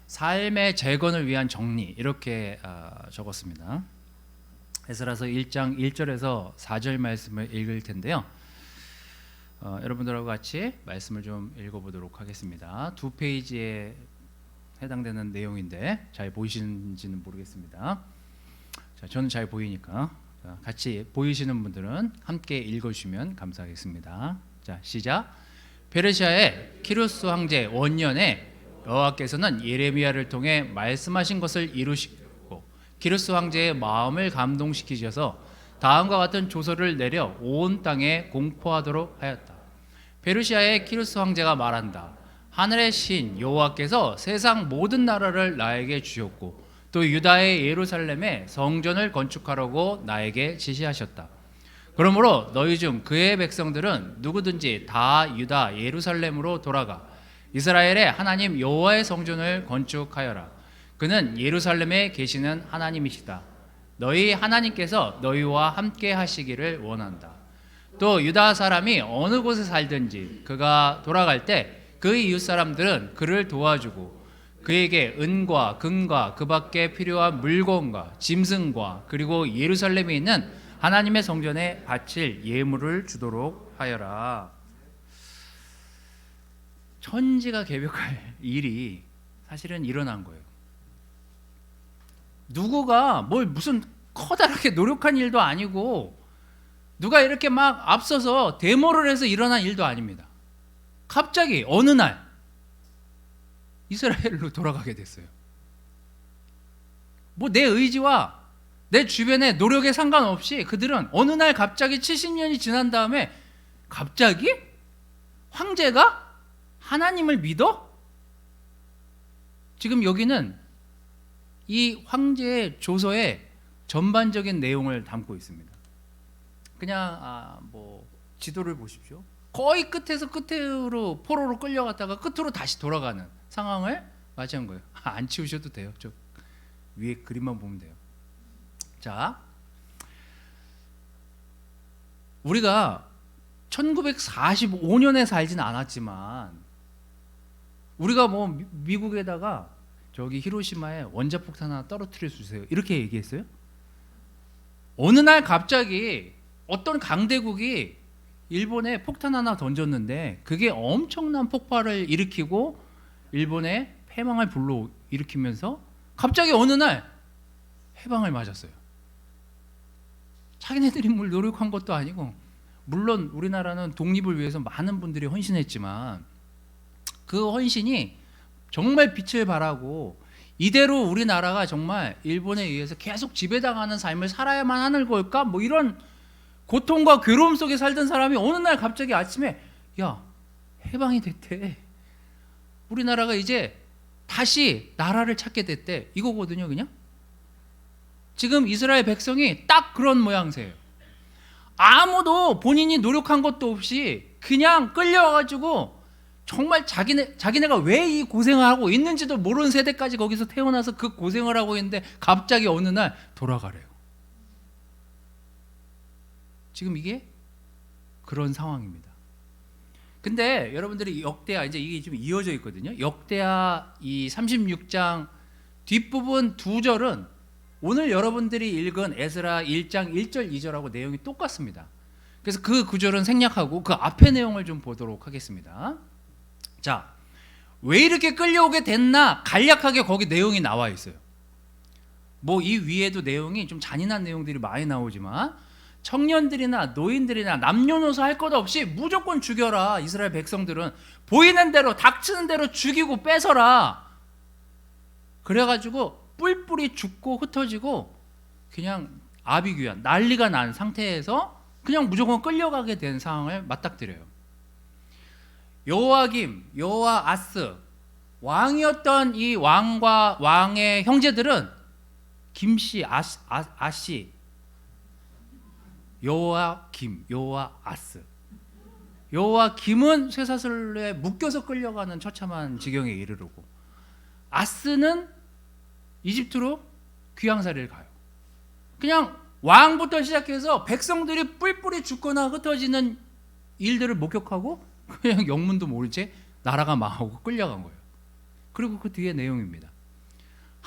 삶의 재건을 위한 정리 이렇게 적었습니다. 에스라서 1장 1절에서 4절 말씀을 읽을 텐데요. 여러분들하고 같이 말씀을 좀 읽어보도록 하겠습니다. 2페이지에 해당되는 내용인데 잘 보이시는지는 모르겠습니다. 자, 저는 잘 보이니까 같이 보이시는 분들은 함께 읽어주시면 감사하겠습니다. 자, 시작. 페르시아의 키루스 황제 원년에 여호와께서는 예레미야를 통해 말씀하신 것을 이루시고 키루스 황제의 마음을 감동시키셔서 다음과 같은 조서를 내려 온 땅에 공포하도록 하였다. 페르시아의 키루스 황제가 말한다. 하늘의 신 여호와께서 세상 모든 나라를 나에게 주셨고 또 유다의 예루살렘에 성전을 건축하라고 나에게 지시하셨다. 그러므로 너희 중 그의 백성들은 누구든지 다 유다 예루살렘으로 돌아가 이스라엘의 하나님 여호와의 성전을 건축하여라. 그는 예루살렘에 계시는 하나님이시다. 너희 하나님께서 너희와 함께 하시기를 원한다. 또 유다 사람이 어느 곳에 살든지 그가 돌아갈 때 그 이웃 사람들은 그를 도와주고 그에게 은과 금과 그 밖에 필요한 물건과 짐승과 그리고 예루살렘에 있는 하나님의 성전에 바칠 예물을 주도록 하여라. 천지가 개벽할 일이 사실은 일어난 거예요. 누구가 뭘 무슨 커다랗게 노력한 일도 아니고 누가 이렇게 막 앞서서 데모를 해서 일어난 일도 아닙니다. 갑자기 어느 날 이스라엘로 돌아가게 됐어요. 뭐 내 의지와 내 주변의 노력에 상관없이 그들은 어느 날 갑자기 70년이 지난 다음에 갑자기 황제가 하나님을 믿어? 지금 여기는 이 황제의 조서의 전반적인 내용을 담고 있습니다. 그냥 뭐 지도를 보십시오. 거의 끝에서 끝으로 포로로 끌려갔다가 끝으로 다시 돌아가는 상황을 맞이한 거예요. 안 치우셔도 돼요. 저 위에 그림만 보면 돼요. 자, 우리가 1945년에 살진 않았지만 우리가 뭐 미국에다가 저기 히로시마에 원자폭탄 하나 떨어뜨려 주세요 이렇게 얘기했어요? 어느 날 갑자기 어떤 강대국이 일본에 폭탄 하나 던졌는데 그게 엄청난 폭발을 일으키고 일본의 패망을 불러일으키면서 갑자기 어느 날 해방을 맞았어요. 자기네들이 뭘 노력한 것도 아니고, 물론 우리나라는 독립을 위해서 많은 분들이 헌신했지만 그 헌신이 정말 빛을 발하고 이대로 우리나라가 정말 일본에 의해서 계속 지배당하는 삶을 살아야만 하는 걸까? 뭐 이런 고통과 괴로움 속에 살던 사람이 어느 날 갑자기 아침에 야, 해방이 됐대. 우리나라가 이제 다시 나라를 찾게 됐대. 이거거든요, 그냥. 지금 이스라엘 백성이 딱 그런 모양새예요. 아무도 본인이 노력한 것도 없이 그냥 끌려와가지고 정말 자기네가 왜 이 고생을 하고 있는지도 모르는 세대까지 거기서 태어나서 그 고생을 하고 있는데 갑자기 어느 날 돌아가래요. 지금 이게 그런 상황입니다. 근데 여러분들이 역대하, 이제 이게 좀 이어져 있거든요. 역대하 이 36장 뒷부분 2절은 오늘 여러분들이 읽은 에스라 1장 1절 2절하고 내용이 똑같습니다. 그래서 그 구절은 생략하고 그 앞의 내용을 좀 보도록 하겠습니다. 자, 왜 이렇게 끌려오게 됐나 간략하게 거기 내용이 나와 있어요. 뭐 이 위에도 내용이 좀 잔인한 내용들이 많이 나오지만 청년들이나 노인들이나 남녀노소 할 것 없이 무조건 죽여라. 이스라엘 백성들은 보이는 대로 닥치는 대로 죽이고 뺏어라. 그래가지고 뿔뿔이 죽고 흩어지고 그냥 아비규환 난리가 난 상태에서 그냥 무조건 끌려가게 된 상황을 맞닥뜨려요. 여호와김, 여호와아스 왕이었던 이 왕과 왕의 형제들은 김씨, 아씨, 여호와김, 여호와아스. 여호와김은 쇠사슬에 묶여서 끌려가는 처참한 지경에 이르르고, 아스는 이집트로 귀양살이를 가요. 그냥 왕부터 시작해서 백성들이 뿔뿔이 죽거나 흩어지는 일들을 목격하고 그냥 영문도 모른 채 나라가 망하고 끌려간 거예요. 그리고 그 뒤에 내용입니다.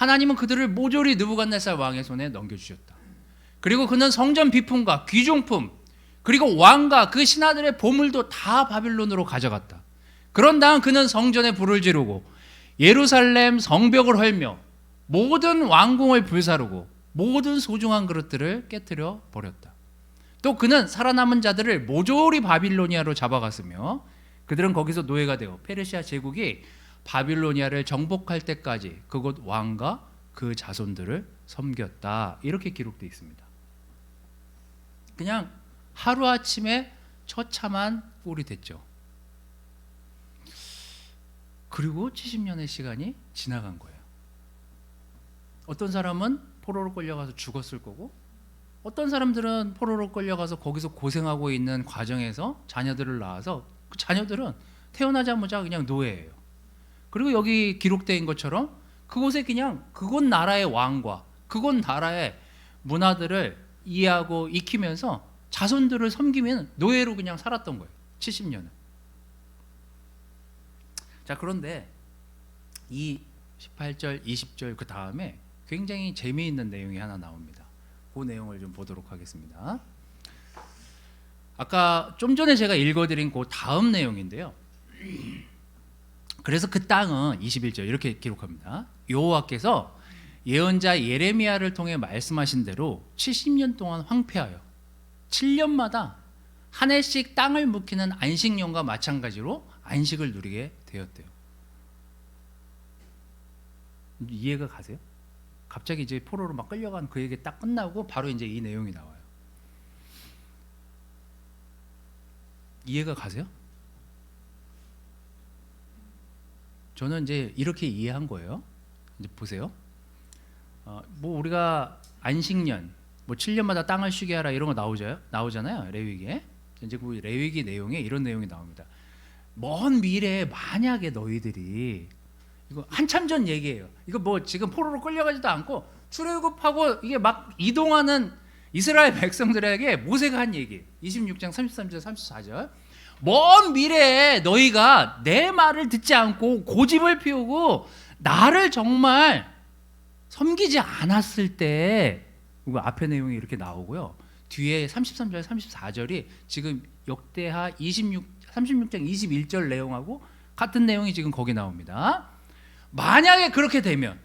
하나님은 그들을 모조리 느부갓네살 왕의 손에 넘겨주셨다. 그리고 그는 성전 비품과 귀중품 그리고 왕과 그 신하들의 보물도 다 바빌론으로 가져갔다. 그런 다음 그는 성전에 불을 지르고 예루살렘 성벽을 헐며 모든 왕궁을 불사르고 모든 소중한 그릇들을 깨뜨려 버렸다. 또 그는 살아남은 자들을 모조리 바빌로니아로 잡아갔으며 그들은 거기서 노예가 되어 페르시아 제국이 바빌로니아를 정복할 때까지 그곳 왕과 그 자손들을 섬겼다. 이렇게 기록되어 있습니다. 그냥 하루아침에 처참한 꼴이 됐죠. 그리고 70년의 시간이 지나간 거예요. 어떤 사람은 포로로 끌려가서 죽었을 거고 어떤 사람들은 포로로 끌려가서 거기서 고생하고 있는 과정에서 자녀들을 낳아서 그 자녀들은 태어나자마자 그냥 노예예요. 그리고 여기 기록되어 있는 것처럼 그곳에 그냥 그곳 나라의 왕과 그곳 나라의 문화들을 이해하고 익히면서 자손들을 섬기면 노예로 그냥 살았던 거예요. 70년을. 자, 그런데 이 18절, 20절 그 다음에 굉장히 재미있는 내용이 하나 나옵니다. 그 내용을 좀 보도록 하겠습니다. 아까 좀 전에 제가 읽어드린 그 다음 내용인데요. 그래서 그 땅은 21절 이렇게 기록합니다. 여호와께서 예언자 예레미야를 통해 말씀하신 대로 70년 동안 황폐하여 7년마다 한 해씩 땅을 묵히는 안식년과 마찬가지로 안식을 누리게 되었대요. 이해가 가세요? 갑자기 이제 포로로 막 끌려간 그 얘기 딱 끝나고 바로 이제 이 내용이 나와요. 이해가 가세요? 저는 이제 이렇게 이해한 거예요. 이제 보세요. 뭐 우리가 안식년, 뭐 7년마다 땅을 쉬게 하라 이런 거 나오잖아요. 레위기에. 이제 그 레위기 내용에 이런 내용이 나옵니다. 먼 미래에 만약에 너희들이 이거 한참 전 얘기예요. 이거 뭐 지금 포로로 끌려가지도 않고 출애굽하고 이게 막 이동하는 이스라엘 백성들에게 모세가 한 얘기. 26장 33절 34절. 먼 미래에 너희가 내 말을 듣지 않고 고집을 피우고 나를 정말 섬기지 않았을 때, 이거 앞에 내용이 이렇게 나오고요. 뒤에 33절 34절이 지금 역대하 36장 21절 내용하고 같은 내용이 지금 거기 나옵니다. 만약에 그렇게 되면,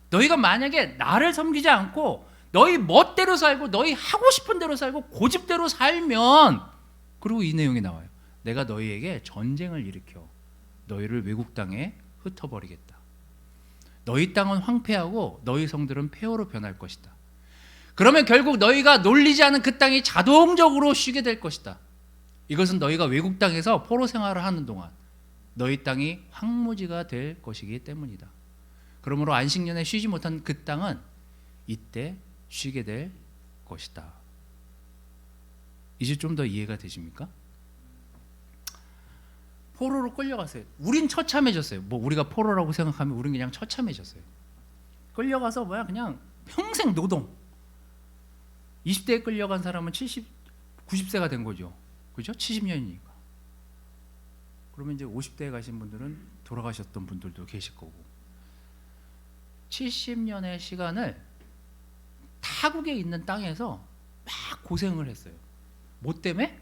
너희가 만약에 나를 섬기지 않고 너희 멋대로 살고 너희 하고 싶은 대로 살고 고집대로 살면, 그리고 이 내용이 나와요. 내가 너희에게 전쟁을 일으켜 너희를 외국 땅에 흩어버리겠다. 너희 땅은 황폐하고 너희 성들은 폐허로 변할 것이다. 그러면 결국 너희가 놀리지 않은 그 땅이 자동적으로 쉬게 될 것이다. 이것은 너희가 외국 땅에서 포로 생활을 하는 동안 너희 땅이 황무지가 될 것이기 때문이다. 그러므로 안식년에 쉬지 못한 그 땅은 이때 쉬게 될 것이다. 이제 좀 더 이해가 되십니까? 포로로 끌려갔어요. 우린 처참해졌어요. 뭐 우리가 포로라고 생각하면 우린 그냥 처참해졌어요. 끌려가서 그냥 평생 노동. 20대에 끌려간 사람은 90세가 된 거죠. 그죠? 70년이니까. 그러면 이제 50대에 가신 분들은 돌아가셨던 분들도 계실 거고. 70년의 시간을 타국에 있는 땅에서 막 고생을 했어요. 뭐 때문에?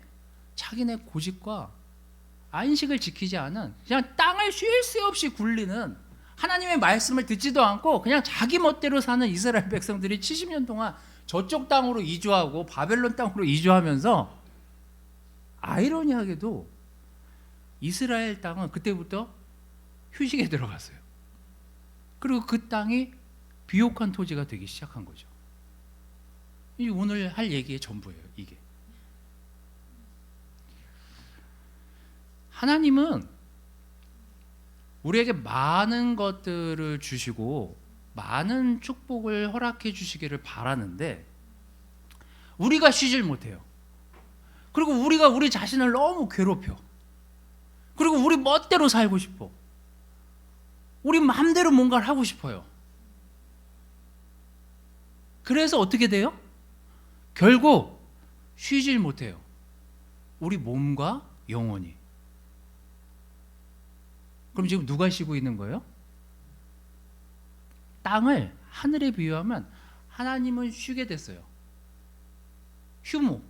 자기네 고집과 안식을 지키지 않은, 그냥 땅을 쉴 새 없이 굴리는, 하나님의 말씀을 듣지도 않고 그냥 자기 멋대로 사는 이스라엘 백성들이 70년 동안 저쪽 땅으로 이주하고 바벨론 땅으로 이주하면서, 아이러니하게도 이스라엘 땅은 그때부터 휴식에 들어갔어요. 그리고 그 땅이 비옥한 토지가 되기 시작한 거죠. 이 오늘 할 얘기의 전부예요, 이게. 하나님은 우리에게 많은 것들을 주시고 많은 축복을 허락해 주시기를 바라는데, 우리가 쉬질 못해요. 그리고 우리가 우리 자신을 너무 괴롭혀. 그리고 우리 멋대로 살고 싶어. 우리 마음대로 뭔가를 하고 싶어요. 그래서 어떻게 돼요? 결국 쉬질 못해요. 우리 몸과 영혼이. 그럼 지금 누가 쉬고 있는 거예요? 땅을 하늘에 비유하면 하나님은 쉬게 됐어요. 휴무.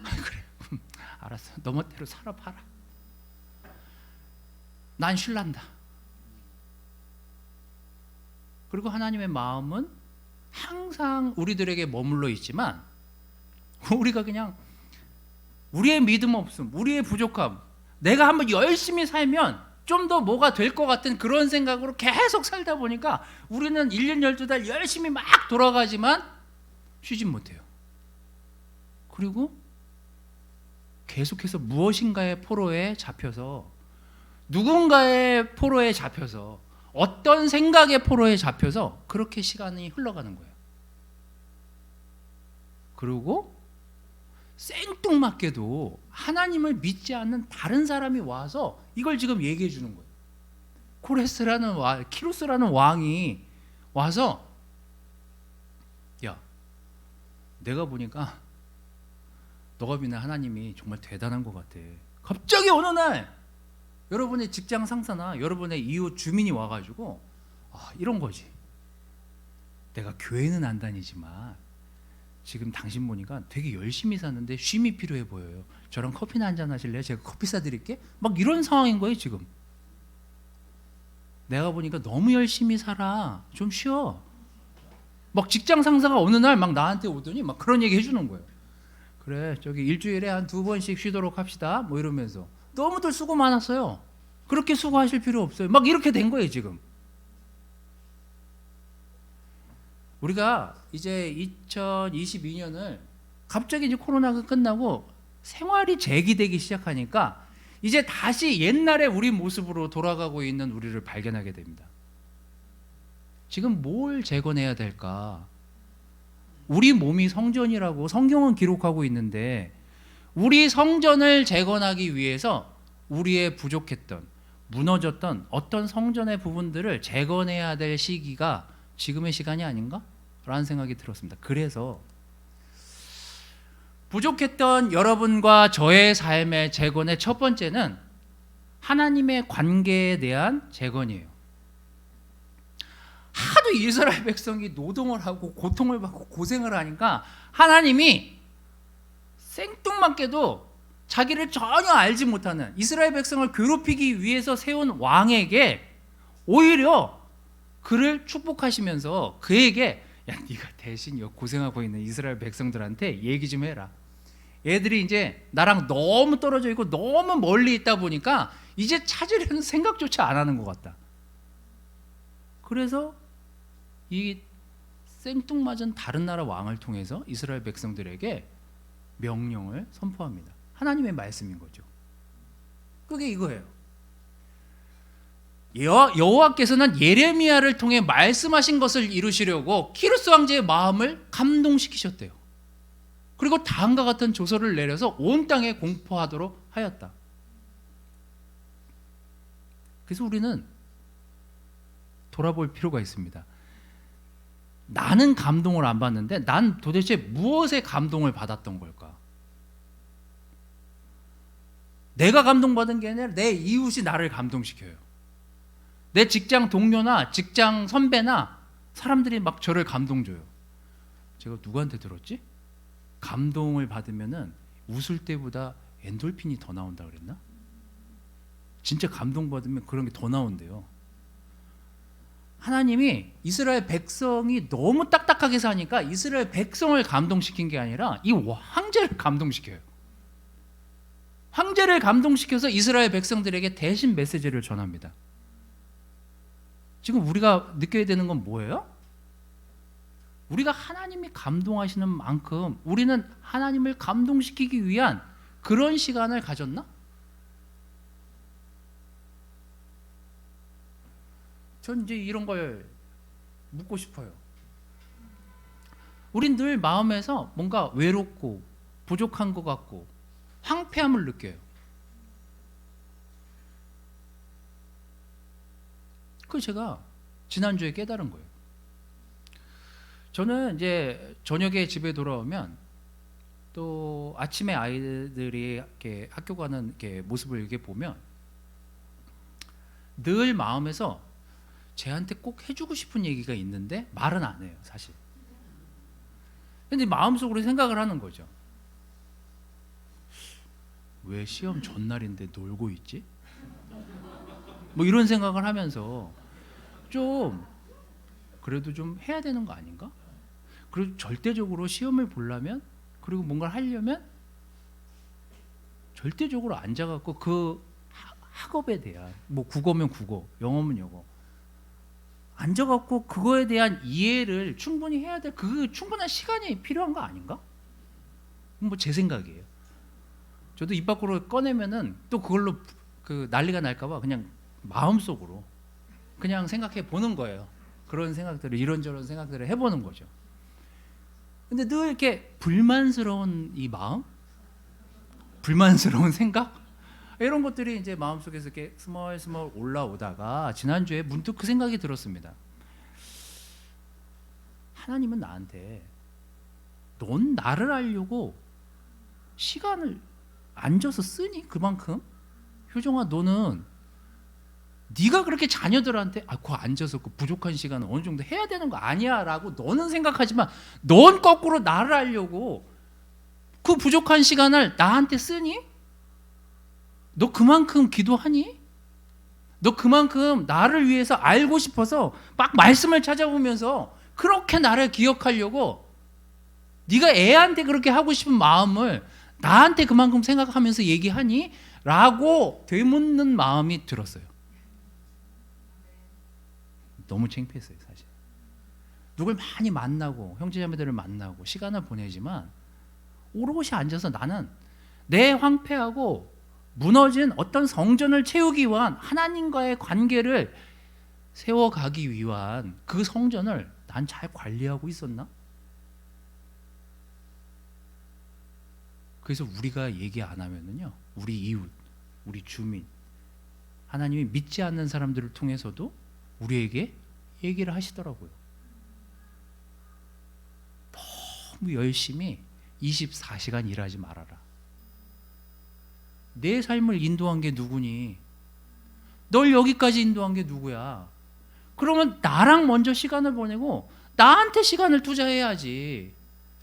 그래, 알았어. 너 멋대로 살아봐라. 난 쉴란다. 그리고 하나님의 마음은 항상 우리들에게 머물러 있지만 우리가 그냥 우리의 믿음 없음, 우리의 부족함, 내가 한번 열심히 살면 좀 더 뭐가 될 것 같은 그런 생각으로 계속 살다 보니까 우리는 1년 12달 열심히 막 돌아가지만 쉬진 못해요. 그리고 계속해서 무엇인가의 포로에 잡혀서, 누군가의 포로에 잡혀서, 어떤 생각의 포로에 잡혀서 그렇게 시간이 흘러가는 거예요. 그리고 생뚱맞게도 하나님을 믿지 않는 다른 사람이 와서 이걸 지금 얘기해 주는 거예요. 키루스라는 왕이 와서, 야, 내가 보니까 너가 믿는 하나님이 정말 대단한 것 같아. 갑자기 어느 날 여러분의 직장 상사나 여러분의 이웃 주민이 와가지고, 이런 거지. 내가 교회는 안 다니지만 지금 당신 보니까 되게 열심히 사는데 쉼이 필요해 보여요. 저랑 커피나 한잔 하실래요? 제가 커피 사드릴게. 막 이런 상황인 거예요 지금. 내가 보니까 너무 열심히 살아. 좀 쉬어. 막 직장 상사가 어느 날 막 나한테 오더니 막 그런 얘기 해주는 거예요. 그래, 저기 일주일에 한 2번씩 쉬도록 합시다. 뭐 이러면서. 너무들 수고 많았어요. 그렇게 수고하실 필요 없어요. 막 이렇게 된 거예요 지금. 우리가 이제 2022년을 갑자기 이제 코로나가 끝나고 생활이 재기되기 시작하니까 이제 다시 옛날의 우리 모습으로 돌아가고 있는 우리를 발견하게 됩니다. 지금 뭘 재건해야 될까? 우리 몸이 성전이라고 성경은 기록하고 있는데, 우리 성전을 재건하기 위해서 우리의 부족했던, 무너졌던 어떤 성전의 부분들을 재건해야 될 시기가 지금의 시간이 아닌가? 라는 생각이 들었습니다. 그래서 부족했던 여러분과 저의 삶의 재건의 첫 번째는 하나님의 관계에 대한 재건이에요. 하도 이스라엘 백성이 노동을 하고 고통을 받고 고생을 하니까 하나님이 생뚱맞게도 자기를 전혀 알지 못하는 이스라엘 백성을 괴롭히기 위해서 세운 왕에게 오히려 그를 축복하시면서 그에게, 야, 네가 대신 고생하고 있는 이스라엘 백성들한테 얘기 좀 해라. 애들이 이제 나랑 너무 떨어져 있고 너무 멀리 있다 보니까 이제 찾으려는 생각조차 안 하는 것 같다. 그래서 이 생뚱맞은 다른 나라 왕을 통해서 이스라엘 백성들에게 명령을 선포합니다. 하나님의 말씀인 거죠. 그게 이거예요. 여호와께서는 예레미야를 통해 말씀하신 것을 이루시려고 키루스 왕제의 마음을 감동시키셨대요. 그리고 다음과 같은 조서를 내려서 온 땅에 공포하도록 하였다. 그래서 우리는 돌아볼 필요가 있습니다. 나는 감동을 안 받는데 난 도대체 무엇에 감동을 받았던 걸까? 내가 감동받은 게 아니라 내 이웃이 나를 감동시켜요. 내 직장 동료나 직장 선배나 사람들이 막 저를 감동 줘요. 제가 누구한테 들었지? 감동을 받으면은 웃을 때보다 엔돌핀이 더 나온다 그랬나? 진짜 감동받으면 그런 게 더 나온대요. 하나님이 이스라엘 백성이 너무 딱딱하게 사니까 이스라엘 백성을 감동시킨 게 아니라 이 황제를 감동시켜요. 황제를 감동시켜서 이스라엘 백성들에게 대신 메시지를 전합니다. 지금 우리가 느껴야 되는 건 뭐예요? 우리가 하나님이 감동하시는 만큼 우리는 하나님을 감동시키기 위한 그런 시간을 가졌나? 전 이제 이런 걸 묻고 싶어요. 우린 늘 마음에서 뭔가 외롭고 부족한 것 같고 황폐함을 느껴요. 그걸 제가 지난주에 깨달은 거예요. 저는 이제 저녁에 집에 돌아오면 또 아침에 아이들이 이렇게 학교 가는 이렇게 모습을 이렇게 보면 늘 마음에서 쟤한테 꼭 해주고 싶은 얘기가 있는데 말은 안 해요, 사실. 근데 마음속으로 생각을 하는 거죠. 왜 시험 전날인데 놀고 있지? 뭐 이런 생각을 하면서 좀 그래도 좀 해야 되는 거 아닌가? 그리고 절대적으로 시험을 보려면, 그리고 뭔가를 하려면 절대적으로 앉아갖고 그 학업에 대한, 뭐 국어면 국어, 영어면 영어, 앉아갖고 그거에 대한 이해를 충분히 해야 될 그 충분한 시간이 필요한 거 아닌가? 뭐 제 생각이에요. 저도 입 밖으로 꺼내면은 또 그걸로 그 난리가 날까봐 그냥 마음속으로 그냥 생각해 보는 거예요. 그런 생각들을, 이런저런 생각들을 해보는 거죠. 근데 늘 이렇게 불만스러운 이 마음, 불만스러운 생각, 이런 것들이 이제 마음속에서 이렇게 스멀스멀 올라오다가 지난주에 문득 그 생각이 들었습니다. 하나님은 나한테 넌 나를 알려고 시간을 앉아서 쓰니? 그만큼? 효정아, 너는 네가 그렇게 자녀들한테 그 앉아서 그 부족한 시간을 어느 정도 해야 되는 거 아니야 라고 너는 생각하지만, 넌 거꾸로 나를 알려고 그 부족한 시간을 나한테 쓰니? 너 그만큼 기도하니? 너 그만큼 나를 위해서 알고 싶어서 막 말씀을 찾아보면서 그렇게 나를 기억하려고 네가 애한테 그렇게 하고 싶은 마음을 나한테 그만큼 생각하면서 얘기하니? 라고 되묻는 마음이 들었어요. 너무 창피했어요, 사실. 누굴 많이 만나고 형제자매들을 만나고 시간을 보내지만 오롯이 앉아서 나는 내 황폐하고 무너진 어떤 성전을 채우기 위한, 하나님과의 관계를 세워가기 위한 그 성전을 난 잘 관리하고 있었나? 그래서 우리가 얘기 안 하면은요, 우리 이웃, 우리 주민, 하나님이 믿지 않는 사람들을 통해서도 우리에게 얘기를 하시더라고요. 너무 열심히 24시간 일하지 말아라. 내 삶을 인도한 게 누구니? 널 여기까지 인도한 게 누구야? 그러면 나랑 먼저 시간을 보내고 나한테 시간을 투자해야지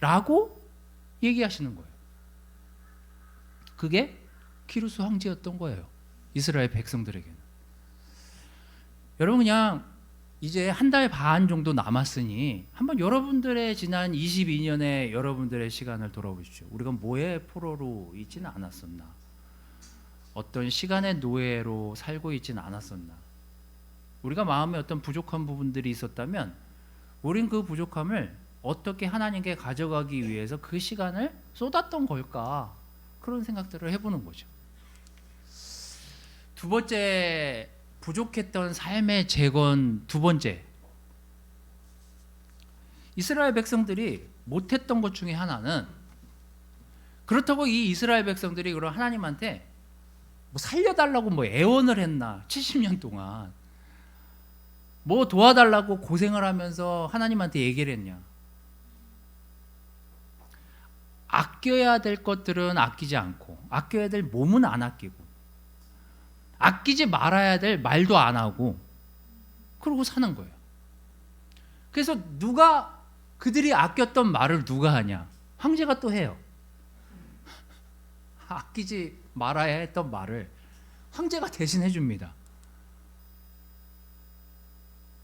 라고 얘기하시는 거예요. 그게 키루스 황제였던 거예요, 이스라엘 백성들에게는. 여러분, 그냥 이제 한 달 반 정도 남았으니 한번 여러분들의 지난 22년의 여러분들의 시간을 돌아보십시오. 우리가 뭐의 포로로 있지는 않았었나? 어떤 시간의 노예로 살고 있지는 않았었나? 우리가 마음에 어떤 부족한 부분들이 있었다면 우린 그 부족함을 어떻게 하나님께 가져가기 위해서 그 시간을 쏟았던 걸까? 그런 생각들을 해보는 거죠. 두 번째, 부족했던 삶의 재건. 두 번째, 이스라엘 백성들이 못했던 것 중에 하나는, 그렇다고 이 이스라엘 백성들이 그럼 하나님한테 뭐 살려달라고 뭐 애원을 했나? 70년 동안 뭐 도와달라고 고생을 하면서 하나님한테 얘기를 했냐? 아껴야 될 것들은 아끼지 않고, 아껴야 될 몸은 안 아끼고, 아끼지 말아야 될 말도 안 하고, 그러고 사는 거예요. 그래서 누가, 그들이 아꼈던 말을 누가 하냐? 황제가 또 해요. 아끼지 말아야 했던 말을 황제가 대신 해줍니다.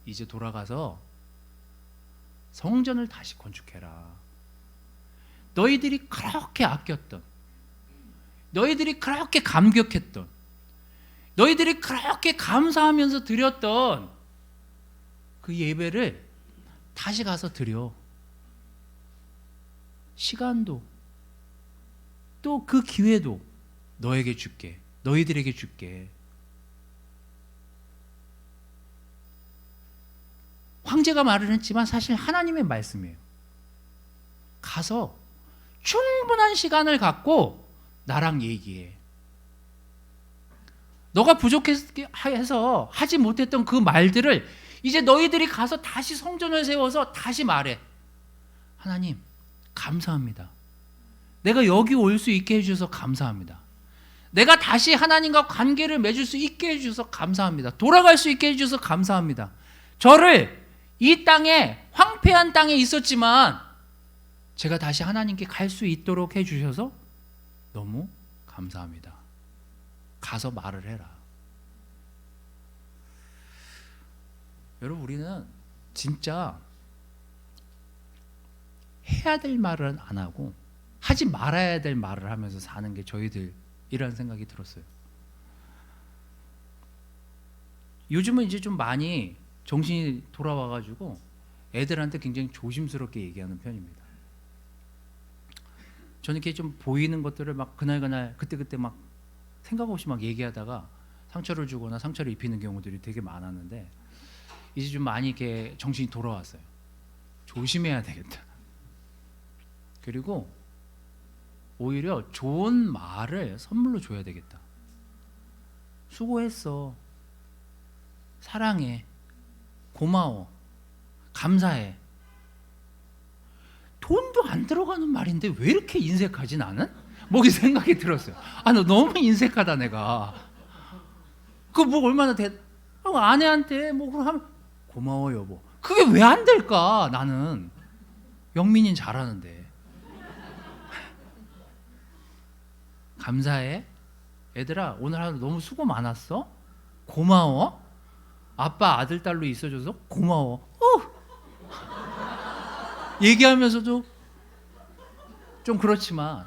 이제 돌아가서 성전을 다시 건축해라. 너희들이 그렇게 아꼈던, 너희들이 그렇게 감격했던, 너희들이 그렇게 감사하면서 드렸던 그 예배를 다시 가서 드려. 시간도 또 그 기회도 너에게 줄게, 너희들에게 줄게. 황제가 말을 했지만 사실 하나님의 말씀이에요. 가서 충분한 시간을 갖고 나랑 얘기해. 너가 부족해서 하지 못했던 그 말들을 이제 너희들이 가서 다시 성전을 세워서 다시 말해. 하나님, 감사합니다. 내가 여기 올 수 있게 해주셔서 감사합니다. 내가 다시 하나님과 관계를 맺을 수 있게 해주셔서 감사합니다. 돌아갈 수 있게 해주셔서 감사합니다. 저를 이 땅에 황폐한 땅에 있었지만 제가 다시 하나님께 갈 수 있도록 해주셔서 너무 감사합니다. 가서 말을 해라. 여러분, 우리는 진짜 해야 될 말은 안 하고 하지 말아야 될 말을 하면서 사는 게 저희들이라는 생각이 들었어요. 요즘은 이제 좀 많이 정신이 돌아와가지고 애들한테 굉장히 조심스럽게 얘기하는 편입니다. 저는 이렇게 좀 보이는 것들을 막 그날 그때 막 생각 없이 막 얘기하다가 상처를 주거나 상처를 입히는 경우들이 되게 많았는데 이제 좀 많이 이렇게 정신이 돌아왔어요. 조심해야 되겠다. 그리고 오히려 좋은 말을 선물로 줘야 되겠다. 수고했어. 사랑해. 고마워. 감사해. 돈도 안 들어가는 말인데 왜 이렇게 인색하지 나는? 뭐 이 생각이 들었어요. 아, 너 너무 인색하다 내가. 그 뭐 얼마나 아내한테 뭐 그럼 하면 고마워 여보. 그게 왜 안 될까? 나는 영민이는 잘하는데. 감사해. 얘들아 오늘 하루 너무 수고 많았어. 고마워. 아빠 아들 딸로 있어줘서 고마워. 얘기하면서도 좀 그렇지만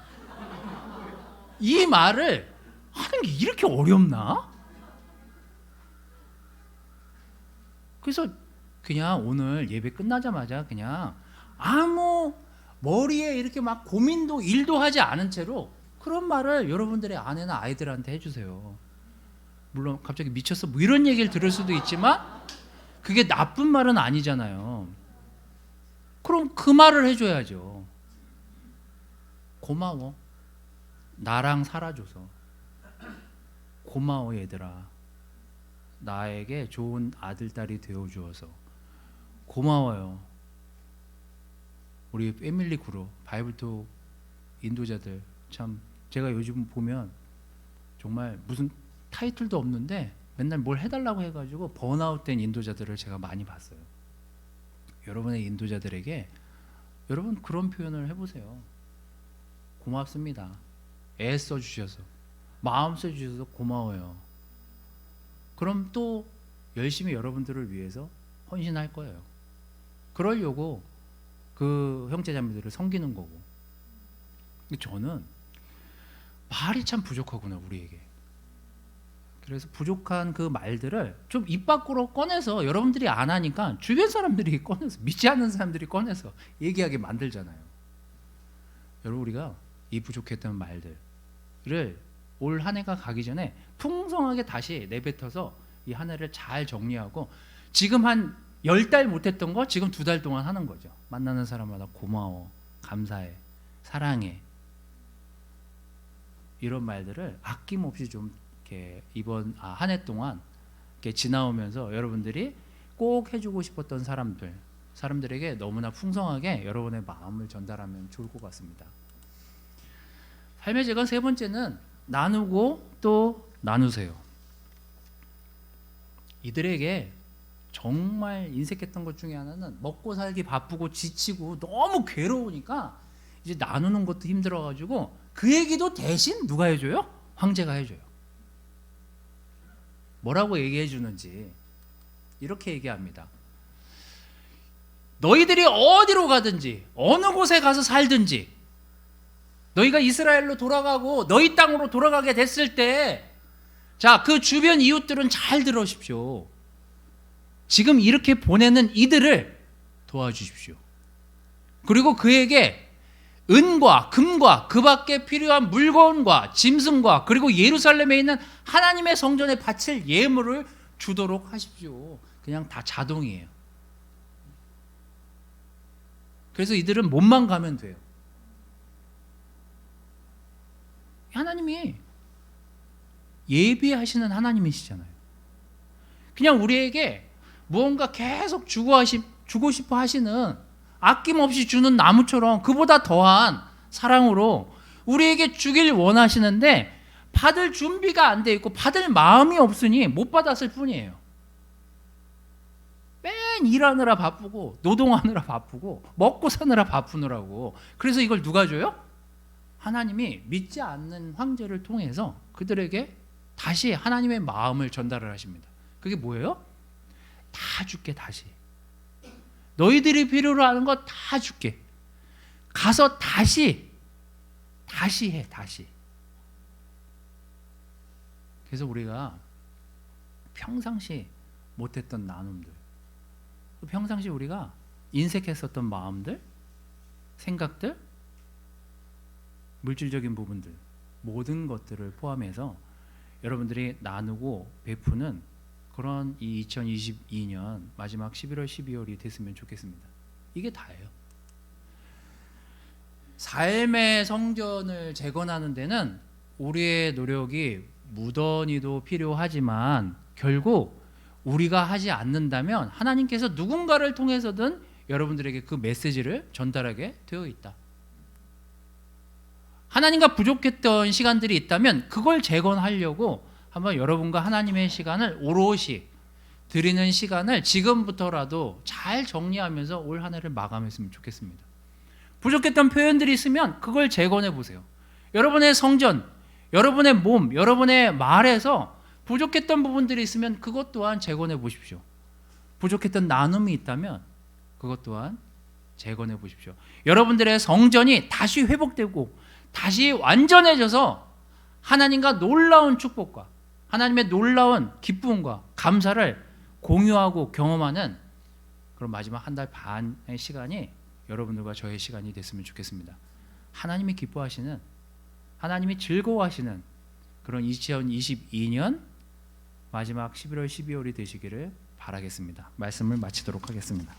이 말을 하는 게 이렇게 어렵나? 그래서 그냥 오늘 예배 끝나자마자 그냥 아무 머리에 이렇게 막 고민도 일도 하지 않은 채로 그런 말을 여러분들의 아내나 아이들한테 해주세요. 물론 갑자기 미쳤어 뭐 이런 얘기를 들을 수도 있지만 그게 나쁜 말은 아니잖아요. 그럼 그 말을 해줘야죠. 고마워. 나랑 살아줘서. 고마워 얘들아. 나에게 좋은 아들, 딸이 되어주어서. 고마워요. 우리 패밀리 그룹, 바이블톡 인도자들 참 제가 요즘 보면 정말 무슨 타이틀도 없는데 맨날 뭘 해달라고 해가지고 번아웃된 인도자들을 제가 많이 봤어요. 여러분의 인도자들에게 여러분 그런 표현을 해보세요. 고맙습니다. 애 써주셔서 마음 써주셔서 고마워요. 그럼 또 열심히 여러분들을 위해서 헌신할 거예요. 그러려고 그 형제자매들을 섬기는 거고. 저는 말이 참 부족하구나 우리에게. 그래서 부족한 그 말들을 좀 입 밖으로 꺼내서 여러분들이 안 하니까 주변 사람들이 꺼내서 믿지 않는 사람들이 꺼내서 얘기하게 만들잖아요. 여러분 우리가 이 부족했던 말들을 올 한 해가 가기 전에 풍성하게 다시 내뱉어서 이 한 해를 잘 정리하고 지금 한 10달 못했던 거 지금 2달 동안 하는 거죠. 만나는 사람마다 고마워, 감사해, 사랑해 이런 말들을 아낌없이 좀 이렇게 이번 한 해 동안 이렇게 지나오면서 여러분들이 꼭 해주고 싶었던 사람들에게 너무나 풍성하게 여러분의 마음을 전달하면 좋을 것 같습니다. 삶의 재간 세 번째는 나누고 또 나누세요. 이들에게 정말 인색했던 것 중에 하나는 먹고 살기 바쁘고 지치고 너무 괴로우니까 이제 나누는 것도 힘들어가지고 그 얘기도 대신 누가 해줘요? 황제가 해줘요. 뭐라고 얘기해 주는지 이렇게 얘기합니다. 너희들이 어디로 가든지 어느 곳에 가서 살든지 너희가 이스라엘로 돌아가고 너희 땅으로 돌아가게 됐을 때 자, 그 주변 이웃들은 잘 들으십시오. 지금 이렇게 보내는 이들을 도와주십시오. 그리고 그에게 은과 금과 그 밖에 필요한 물건과 짐승과 그리고 예루살렘에 있는 하나님의 성전에 바칠 예물을 주도록 하십시오. 그냥 다 자동이에요. 그래서 이들은 몸만 가면 돼요. 하나님이 예비하시는 하나님이시잖아요. 그냥 우리에게 무언가 계속 주고 싶어 하시는 아낌없이 주는 나무처럼 그보다 더한 사랑으로 우리에게 주길 원하시는데 받을 준비가 안 돼 있고 받을 마음이 없으니 못 받았을 뿐이에요. 맨 일하느라 바쁘고 노동하느라 바쁘고 먹고 사느라 바쁘느라고. 그래서 이걸 누가 줘요? 하나님이 믿지 않는 황제를 통해서 그들에게 다시 하나님의 마음을 전달을 하십니다. 그게 뭐예요? 다 줄게. 다시 너희들이 필요로 하는 거 다 줄게. 가서 다시 해. 다시. 그래서 우리가 평상시 못했던 나눔들, 평상시 우리가 인색했었던 마음들, 생각들, 물질적인 부분들, 모든 것들을 포함해서 여러분들이 나누고 베푸는 그런 이 2022년 마지막 11월 12월이 됐으면 좋겠습니다. 이게 다예요. 삶의 성전을 재건하는 데는 우리의 노력이 무던히도 필요하지만 결국 우리가 하지 않는다면 하나님께서 누군가를 통해서든 여러분들에게 그 메시지를 전달하게 되어 있다. 하나님과 부족했던 시간들이 있다면 그걸 재건하려고 한번 여러분과 하나님의 시간을 오롯이 드리는 시간을 지금부터라도 잘 정리하면서 올 한 해를 마감했으면 좋겠습니다. 부족했던 표현들이 있으면 그걸 재건해 보세요. 여러분의 성전, 여러분의 몸, 여러분의 말에서 부족했던 부분들이 있으면 그것 또한 재건해 보십시오. 부족했던 나눔이 있다면 그것 또한 재건해 보십시오. 여러분들의 성전이 다시 회복되고 다시 완전해져서 하나님과 놀라운 축복과 하나님의 놀라운 기쁨과 감사를 공유하고 경험하는 그런 마지막 한 달 반의 시간이 여러분들과 저의 시간이 됐으면 좋겠습니다. 하나님이 기뻐하시는, 하나님이 즐거워하시는 그런 2022년 마지막 11월 12월이 되시기를 바라겠습니다. 말씀을 마치도록 하겠습니다.